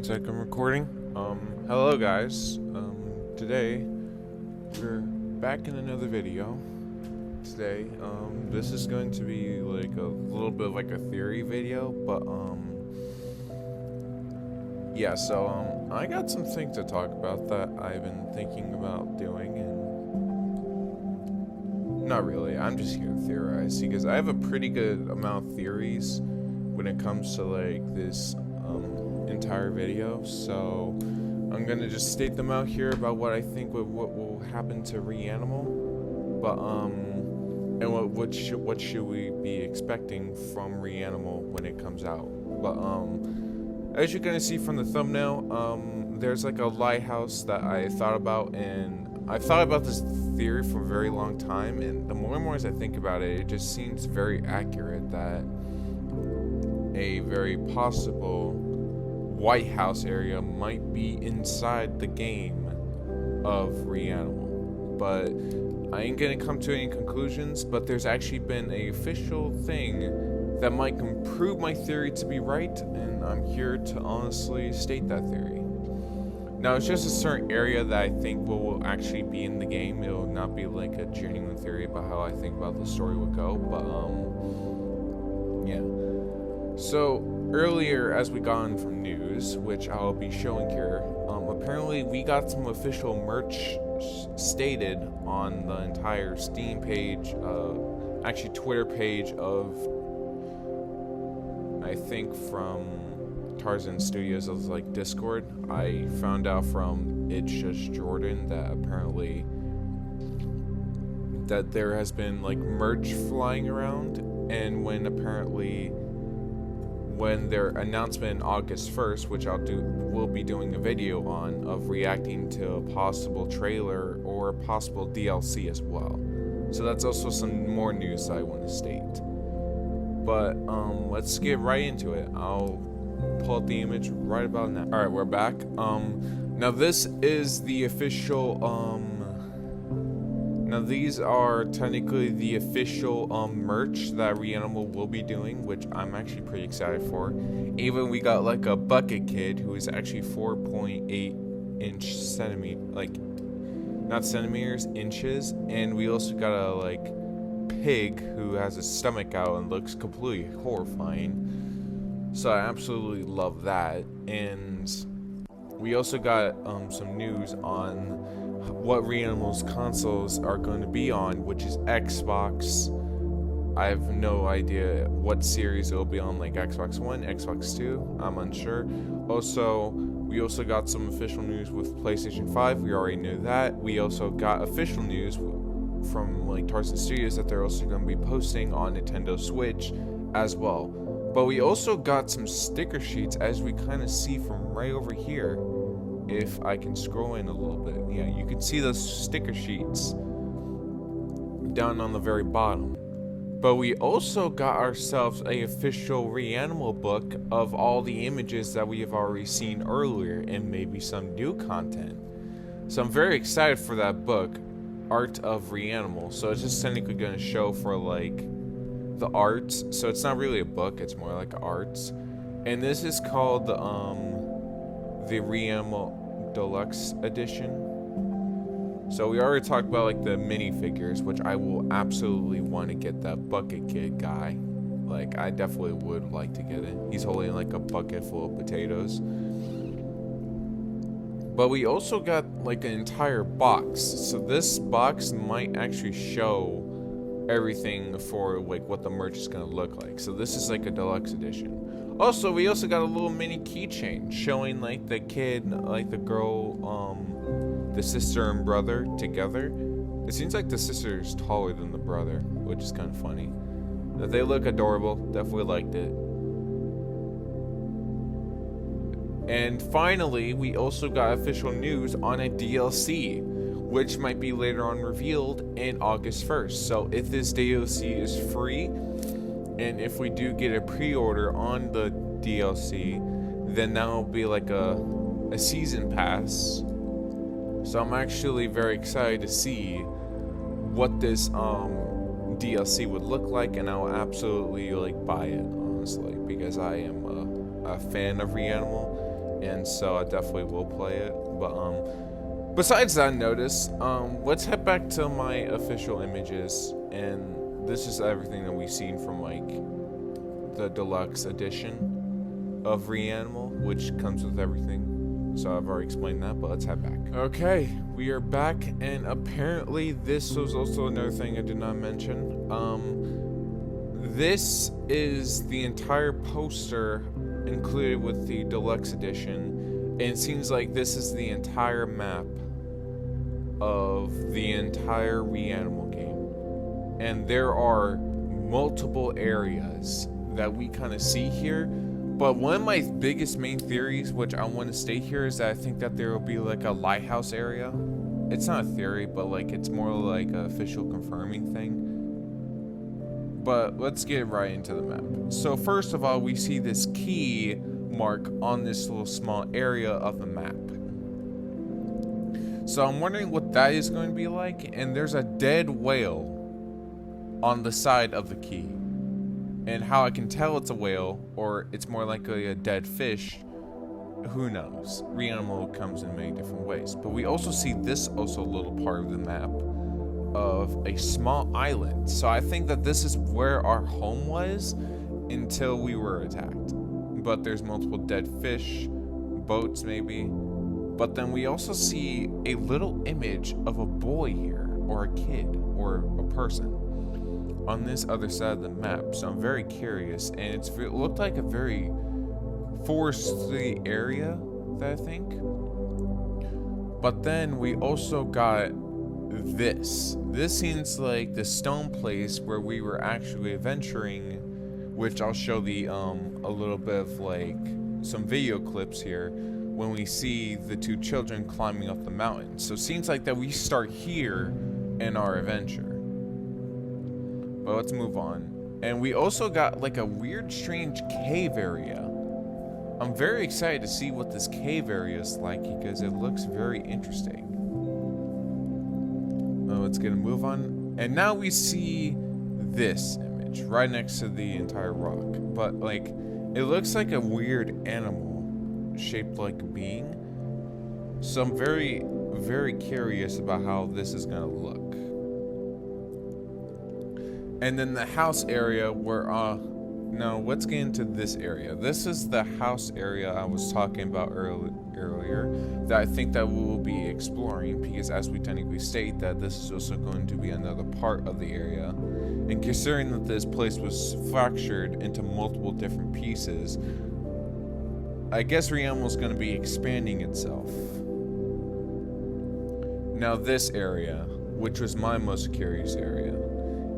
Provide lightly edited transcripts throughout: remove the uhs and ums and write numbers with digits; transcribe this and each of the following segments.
Looks like I'm recording. Hello guys. Today we're back in another video. Today, this is going to be like a little bit of like a theory video, but yeah. So I got some things to talk about that I've been thinking about doing, and not really. I'm just here to theorize because I have a pretty good amount of theories when it comes to like this entire video, so I'm gonna just state them out here about what I think what will happen to Reanimal, but and what should we be expecting from Reanimal when it comes out. But as you're gonna see from the thumbnail, there's like a lighthouse that I thought about, and I've thought about this theory for a very long time, and the more and more as I think about it, it just seems very accurate that a very possible White House area might be inside the game of Reanimal. But I ain't gonna come to any conclusions, but there's actually been a official thing that might prove my theory to be right, and I'm here to honestly state that theory. Now, it's just a certain area that I think will actually be in the game. It will not be like a genuine theory about how I think about the story would go, but yeah. So earlier, as we got on from news, which I'll be showing here, apparently we got some official merch stated on the entire Steam page, actually Twitter page of, I think from Tarzan Studios of like Discord. I found out from It's Just Jordan that apparently that there has been like merch flying around, and when their announcement August 1st, which we'll be doing a video on, of reacting to a possible trailer or possible DLC as well. So that's also some more news I want to state. But let's get right into it. I'll pull up the image right about now. Alright, we're back. Now this is the official now these are technically the official merch that Reanimal will be doing, which I'm actually pretty excited for. Even we got like a bucket kid who is actually 4.8 centimeter, like not centimeters, inches, and we also got a like pig who has his stomach out and looks completely horrifying. So I absolutely love that. And we also got some news on what Reanimal's consoles are going to be on, which is Xbox. I have no idea what series it will be on, like Xbox One, Xbox 2, I'm unsure. Also, we also got some official news with PlayStation 5, we already knew that. We also got official news from like Tarzan Studios that they're also going to be posting on Nintendo Switch as well. But we also got some sticker sheets, as we kind of see from right over here. If I can scroll in a little bit, yeah, you can see those sticker sheets down on the very bottom. But we also got ourselves a official Reanimal book of all the images that we have already seen earlier, and maybe some new content. So I'm very excited for that book, Art of Reanimal. So it's just technically going to show for like the arts. So it's not really a book, it's more like arts. And this is called the Reanimal Deluxe Edition. So we already talked about like the minifigures, which I will absolutely want to get that bucket kid guy. Like I definitely would like to get it. He's holding like a bucket full of potatoes. But we also got like an entire box. So this box might actually show everything for like what the merch is going to look like. So this is like a deluxe edition. Also, we also got a little mini keychain showing like the kid, like the girl, the sister and brother together. It seems like the sister is taller than the brother, which is kind of funny. They look adorable. Definitely liked it. And finally, we also got official news on a DLC, which might be later on revealed in August 1st. So if this DLC is free, and if we do get a pre-order on the DLC, then that will be like a season pass. So I'm actually very excited to see what this DLC would look like, and I'll absolutely like buy it, honestly, because I am a fan of Reanimal, and so I definitely will play it. But besides that notice, let's head back to my official images, and this is everything that we've seen from like the deluxe edition of Reanimal, which comes with everything. So I've already explained that, but let's head back. Okay, we are back, and apparently this was also another thing I did not mention. This is the entire poster included with the deluxe edition, and it seems like this is the entire map of the entire Reanimal game. And there are multiple areas that we kind of see here. But one of my biggest main theories, which I want to state here, is that I think that there will be like a lighthouse area. It's not a theory, but like it's more like an official confirming thing. But let's get right into the map. So first of all, we see this key mark on this little small area of the map. So I'm wondering what that is going to be like. And there's a dead whale on the side of the key. And how I can tell it's a whale, or it's more likely a dead fish, who knows? Reanimal comes in many different ways. But we also see this also little part of the map of a small island. So I think that this is where our home was until we were attacked. But there's multiple dead fish, boats maybe. But then we also see a little image of a boy here, or a kid, or a person on this other side of the map. So I'm very curious, and it looked like a very foresty area, that I think. But then we also got this. This seems like the stone place where we were actually adventuring, which I'll show the a little bit of like some video clips here when we see the two children climbing up the mountain. So it seems like that we start here in our adventure. But let's move on. And we also got like a weird, strange cave area. I'm very excited to see what this cave area is like because it looks very interesting. Well, let's get a move on. And now we see this image right next to the entire rock. But like, it looks like a weird animal shaped like a being. So I'm very, very curious about how this is gonna look. And then the house area where, no, let's get into this area. This is the house area I was talking about earlier that I think that we will be exploring, because as we technically state that this is also going to be another part of the area. And considering that this place was fractured into multiple different pieces, I guess Reanimal is going to be expanding itself. Now this area, which was my most curious area,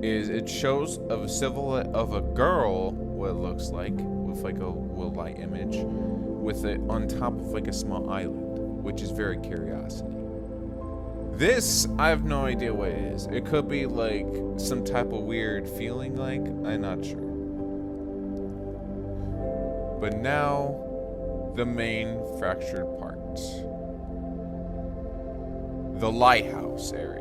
is it shows of a silhouette of a girl, what it looks like, with like a little light image, with it on top of like a small island, which is very curiosity. This, I have no idea what it is. It could be like some type of weird feeling, like, I'm not sure. But now, the main fractured part. The lighthouse area.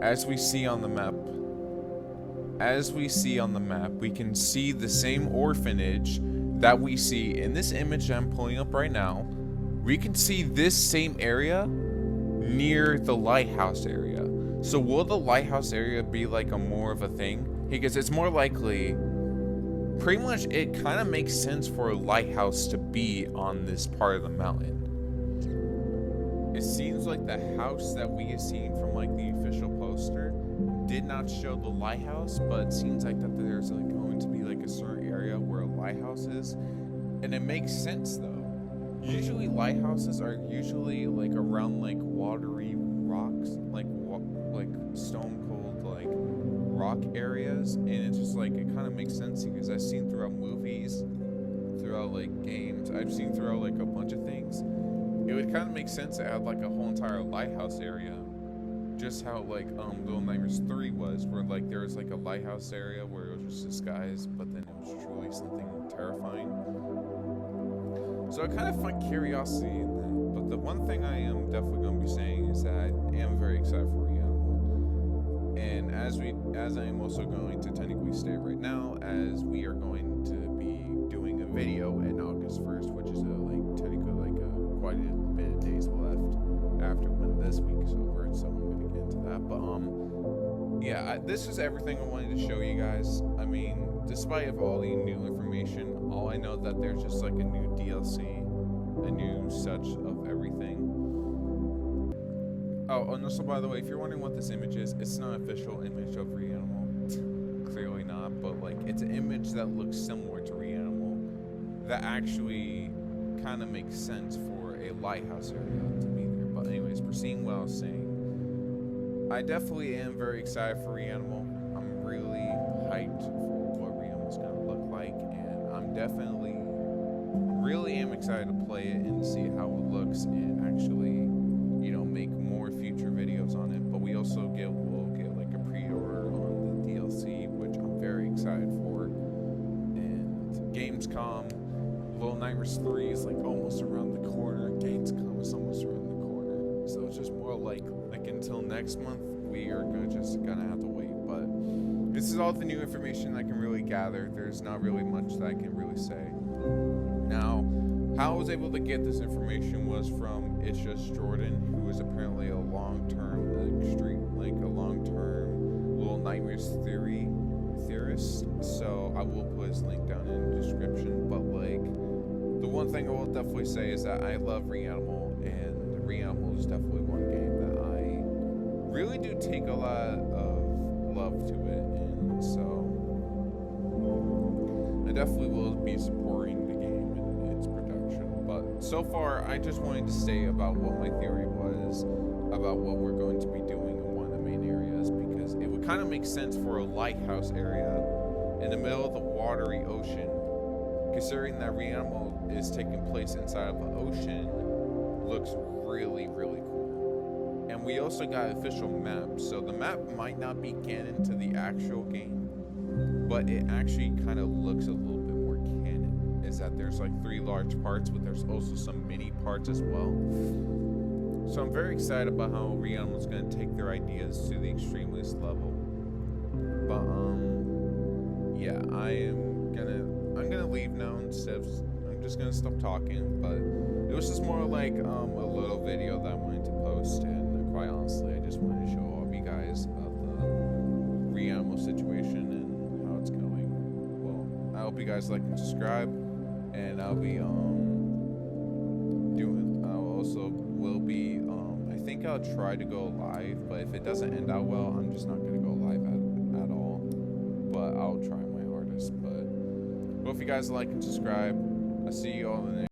As we see on the map, we can see the same orphanage that we see in this image that I'm pulling up right now. We can see this same area near the lighthouse area. So will the lighthouse area be like a more of a thing? Because it's more likely, pretty much it kind of makes sense for a lighthouse to be on this part of the mountain. It seems like the house that we have seen from like the official poster did not show the lighthouse, but it seems like that there's like going to be like a certain area where a lighthouse is, and it makes sense though. Usually lighthouses are usually like around like watery rocks, like stone cold like rock areas, and it's just like it kind of makes sense because I've seen throughout movies, throughout like games, I've seen throughout like a bunch of things. It would kind of make sense to add like a whole entire lighthouse area, just how like Little Nightmares 3 was, where like there was like a lighthouse area where it was just disguised, but then it was truly something terrifying. So I kind of find curiosity in that. But the one thing I am definitely going to be saying is that I am very excited for Reanimal. And as I am also going to technically state right now, as we are going to be doing a video in August 1st, which is like technically like quite a bit of days left after when this week's over, so I'm gonna get into that. But yeah, this is everything I wanted to show you guys. I mean, despite of all the new information, all I know that there's just like a new DLC, a new such of everything. Oh, and also, by the way, if you're wondering what this image is, it's not an official image of Reanimal. Clearly not, but like it's an image that looks similar to Reanimal that actually kind of makes sense for a lighthouse area to be there. But anyways, proceeding what I was saying, I definitely am very excited for Reanimal. I'm really hyped for what Reanimal's gonna look like, and I'm definitely really am excited to play it and see how it looks and actually, you know, make more future videos on it. But we also will get like a pre-order on the DLC, which I'm very excited for. And Gamescom, Little Nightmares 3 is like almost around the corner. Gamescom is almost around the corner. So it's just more like until next month, we are just gonna have to wait. But this is all the new information I can really gather. There's not really much that I can really say. Now, how I was able to get this information was from It's Just Jordan, who is apparently a long-term Little Nightmares theorist. So I will put his link down in the description. But like, the one thing I will definitely say is that I love Reanimal, and Reanimal is definitely one game that I really do take a lot of love to it, and so I definitely will be supporting the game and its production. But so far, I just wanted to say about what my theory was about what we're going to be doing in one of the main areas, because it would kind of make sense for a lighthouse area in the middle of the watery ocean, considering that Reanimal is taking place inside of an ocean. Looks really, really cool. And we also got official maps, so the map might not be canon to the actual game, but it actually kind of looks a little bit more canon. Is that there's like 3 large parts, but there's also some mini parts as well. So I'm very excited about how Reanimal is going to take their ideas to the extremist level. But yeah, I'm gonna leave now instead of, I'm just gonna stop talking. But it was just more like a little video that I wanted to post, and quite honestly, I just wanted to show all of you guys the Reanimal situation and how it's going. Well, I hope you guys like and subscribe, and I'll be I think I'll try to go live, but if it doesn't end out well, I'm just not gonna go live at all. But I'll try my hardest. But hope you guys like and subscribe. I'll see you all in the next